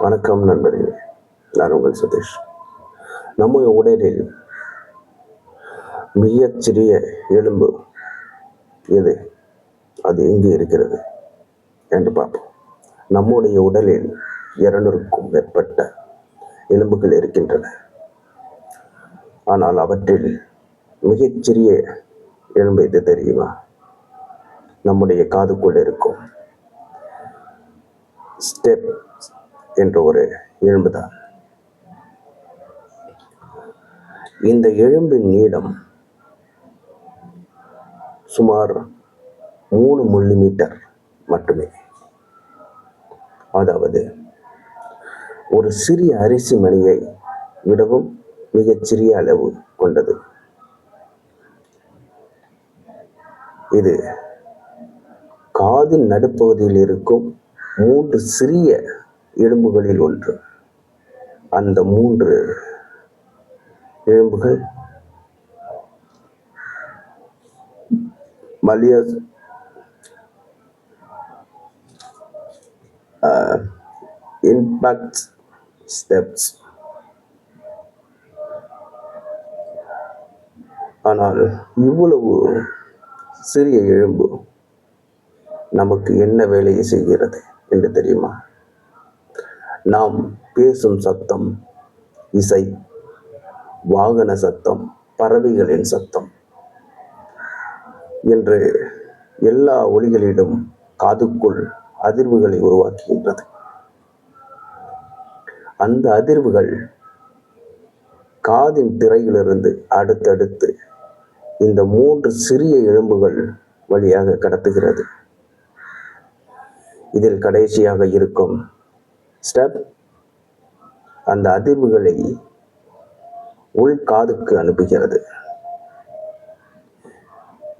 வணக்கம் நண்பர்களே, நான் உங்கள் சதீஷ். நம்ம உடலில் மிகச்சிறிய எலும்பு எது, அது எங்கே இருக்கிறது என்று பார்ப்போம். நம்முடைய உடலில் 200க்கும் மேற்பட்ட எலும்புகள் இருக்கின்றன. ஆனால் அவற்றில் மிகச்சிறிய எலும்பு எது தெரியுமா? நம்முடைய காதுக்குள் இருக்கும் ஸ்டெப் என்ற ஒரு எலும்புதான். இந்த எலும்பின் நீளம் சுமார் 3 மில்லிமீட்டர் மட்டுமே. அதாவது ஒரு சிறிய அரிசி மணியை விடவும் மிகச்சிறிய அளவு கொண்டது. இது காதின் நடுப்பகுதியில் இருக்கும் 3 சிறிய எலும்புகளில் ஒன்று. அந்த 3 எலும்புகள் மலியஸ் இம்பாக்ட் ஸ்டெப்ஸ். ஆனால் இவ்வளவு சிறிய எலும்பு நமக்கு என்ன வேலையை செய்கிறது என்று தெரியுமா? நாம் பேசும் சத்தம், இசை, வாகன சத்தம், பறவைகளின் சத்தம் என்று எல்லா ஒலிகளிலும் காதுக்குள் அதிர்வுகளை உருவாக்குகின்றது. அந்த அதிர்வுகள் காதின் திரையிலிருந்து அடுத்தடுத்து இந்த 3 சிறிய எலும்புகள் வழியாக கடத்துகிறது. இதில் கடைசியாக இருக்கும் ஸ்டெப் அந்த அதிர்வுகளை உள்காதுக்கு அனுப்புகிறது.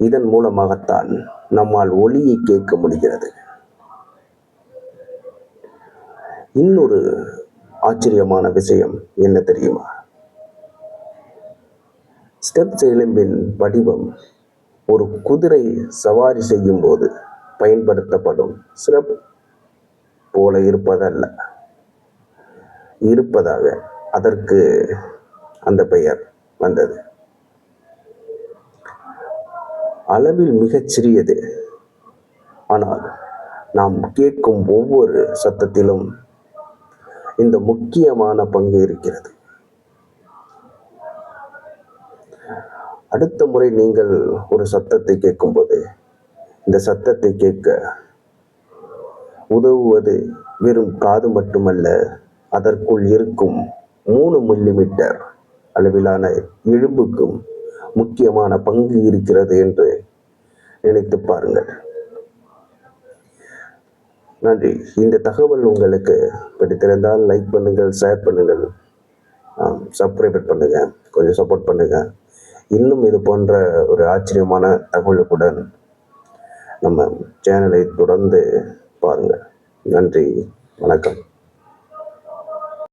இதன் மூலமாகத்தான் நம்மால் ஒலியை கேட்க முடிகிறது. இன்னொரு ஆச்சரியமான விஷயம் என்ன தெரியுமா? ஸ்டெப் எலும்பின் வடிவம் ஒரு குதிரை சவாரி செய்யும் போது பயன்படுத்தப்படும் ஸ்டெப் போல இருப்பதாக அதற்கு அந்த பெயர் வந்தது. அளவில் மிகச் சிறியது, ஆனால் நாம் கேட்கும் ஒவ்வொரு சத்தத்திலும் இந்த முக்கியமான பங்கு இருக்கிறது. அடுத்த முறை நீங்கள் ஒரு சத்தத்தை கேட்கும்போது இந்த சத்தத்தை கேட்க உதவுவது வெறும் காது மட்டுமல்ல, அதற்குள் இருக்கும் 3 மில்லிமீட்டர் அளவிலான எலும்புக்கும் முக்கியமான பங்கு இருக்கிறது என்று நினைத்து பாருங்கள். நன்றி. இந்த தகவல் உங்களுக்கு பிடித்திருந்தால் லைக் பண்ணுங்கள், ஷேர் பண்ணுங்கள், சப்ஸ்கிரைப் பண்ணுங்க, கொஞ்சம் சப்போர்ட் பண்ணுங்க. இன்னும் இது போன்ற ஒரு ஆச்சரியமான தகவலுடன் நம்ம சேனலை தொடர்ந்து பாருங்கள். நன்றி, வணக்கம்.